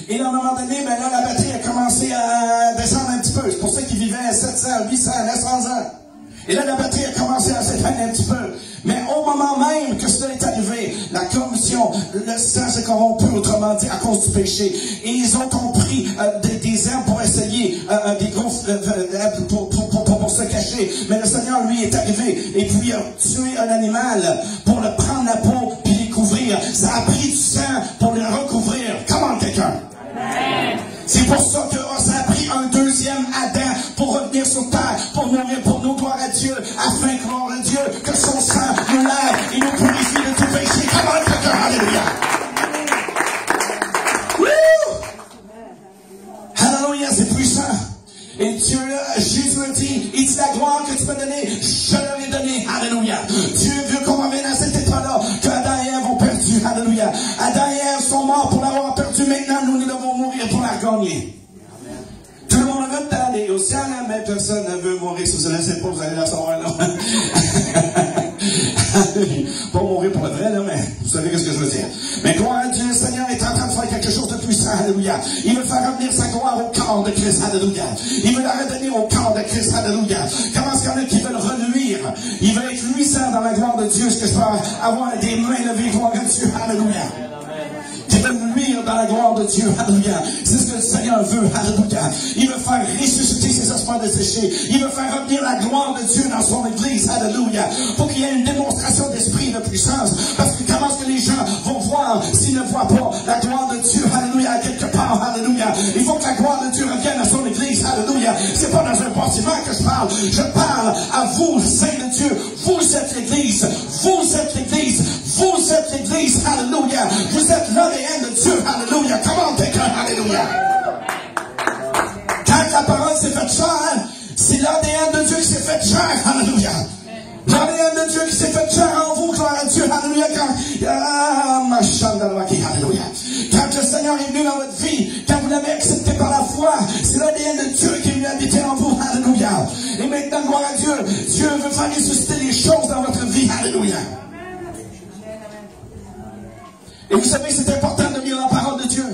Et là, à un moment donné, ben là, la batterie a commencé à descendre un petit peu. C'est pour ça qu'il vivait à 700, 800, 900 ans. Et là, la batterie a commencé à s'éteindre un petit peu. Mais au moment même que cela est arrivé, la commission, le sang s'est corrompu, autrement dit, à cause du péché. Et ils ont compris des herbes pour essayer, des gros, pour se cacher. Mais le Seigneur, lui, est arrivé et puis a tué un animal pour le prendre la peau puis les couvrir. Ça a pris du sang pour les recouvrir. Comment quelqu'un? C'est pour ça que ça a pris un deuxième Adam pour revenir sur terre, pour mourir pour nous, gloire à Dieu, afin, gloire à Dieu, que son sang nous lave et nous purifie de tout péché. Comment quelqu'un? Alléluia! Alléluia, c'est puissant. Et Dieu, Jésus a dit, il dit la gloire que tu m'as donnée, je leur ai donnée. Alléluia. Dieu veut qu'on revienne à cet état-là, que Adam et Ève ont perdu. Alléluia. Adam et Ève sont morts pour l'avoir perdu. Maintenant, nous devons mourir pour la gagner. Tout le monde veut aller au ciel, mais personne ne veut mourir. Si vous ne savez pas, vous allez la savoir là. Pas mourir pour le vrai, là, mais vous savez ce que je veux dire. Mais gloire à Dieu, le Seigneur est en train de faire quelque chose de puissant, alléluia. Il veut faire revenir sa gloire au corps de Christ, alléluia. Il veut la redonner au corps de Christ, alléluia. Comment est-ce qu'il y en a qui veulent reluire? Il veut être luisant dans la gloire de Dieu. Est-ce que je peux avoir des mains levées, gloire à Dieu, alléluia. Qui veut luire dans la gloire de Dieu, alléluia. C'est ce que le Seigneur veut, alléluia. Il veut faire ressusciter ses espoirs desséchés. Il veut faire revenir la gloire de Dieu dans son église, alléluia. Pour qu'il y ait une démonstration d'esprit de puissance. Parce que comment est-ce que les gens vont voir s'ils ne voient pas la gloire de Dieu, alléluia, à quelque part, alléluia. Il faut que la gloire de Dieu revienne à son église, alléluia. C'est pas dans un bâtiment que je parle. Je parle à vous, saints de Dieu. Vous êtes l'église. Vous êtes l'église. Vous êtes l'église, alléluia. Vous êtes l'ADN de Dieu, alléluia. Comment quelqu'un, alléluia. Quand la parole s'est faite chair, c'est l'ADN de Dieu qui s'est fait chair, alléluia. L'ADN de Dieu qui s'est fait chair en vous, gloire à Dieu, alléluia. Alléluia. Quand le Seigneur est venu dans votre vie, quand vous l'avez accepté par la foi, c'est l'ADN de Dieu qui est venu habiter en vous, alléluia. Et maintenant, gloire à Dieu, Dieu veut faire ressusciter les choses dans votre vie, alléluia. Et vous savez, c'est important de lire la parole de Dieu.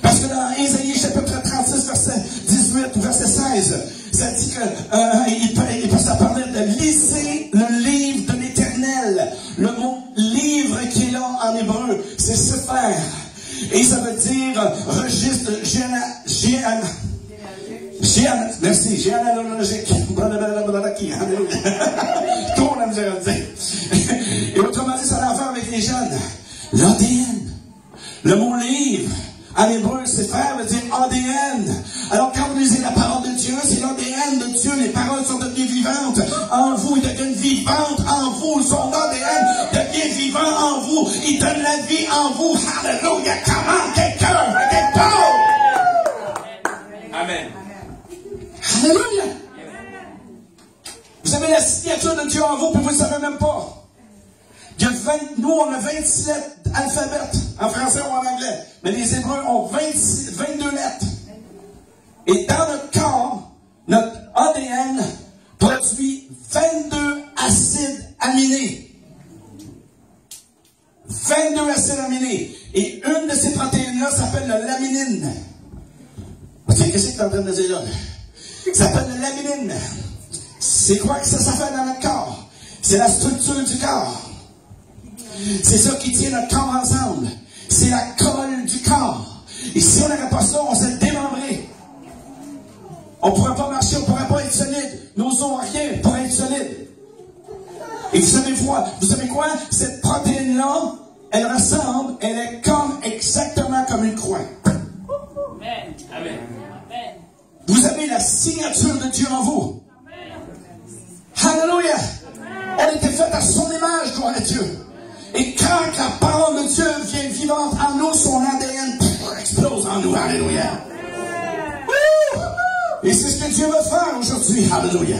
Parce que dans Ésaïe chapitre 36, verset 18 ou verset 16, ça dit que ça parlait de liser le livre de l'Éternel. Le mot livre qui est là en hébreu, c'est Sefer. Et ça veut dire registre généalogique. Tourne la misère à dire. Et autrement dit, ça a l'affaire avec les jeunes. L'ADN. Le mot livre, en hébreu, c'est frère, veut dire ADN. Alors, quand vous lisez la parole de Dieu, c'est l'ADN de Dieu. Les paroles sont devenues vivantes en vous. Ils deviennent vivantes en vous. Son ADN devient vivant en vous. Il donne la vie en vous. Alléluia. Comment quelqu'un avec Paul? Amen. Alléluia. Vous avez la signature de Dieu en vous, puis vous ne le savez même pas. Nous, on a 26 lettres alphabet, en français ou en anglais. Mais les Hébreux ont 22 lettres. Et dans notre corps, notre ADN produit 22 acides aminés. 22 acides aminés. Et une de ces protéines-là s'appelle la laminine. Qu'est-ce que tu es en train de dire là? Ça s'appelle la laminine. C'est quoi que ça fait dans notre corps? C'est la structure du corps. C'est ça qui tient notre corps ensemble. C'est la colle du corps. Et si on n'avait pas ça, on serait démembré. On ne pourrait pas marcher, on ne pourrait pas être solide. Nos os, rien pour être solide. Et vous savez quoi? Cette protéine-là, elle ressemble, elle est exactement comme une croix. Amen. Amen. Vous avez la signature de Dieu en vous. Alléluia. On était fait à son image, gloire à Dieu. Et quand la parole de Dieu vient vivante en nous, son ADN explose en nous. Alléluia. Et c'est ce que Dieu veut faire aujourd'hui. Alléluia.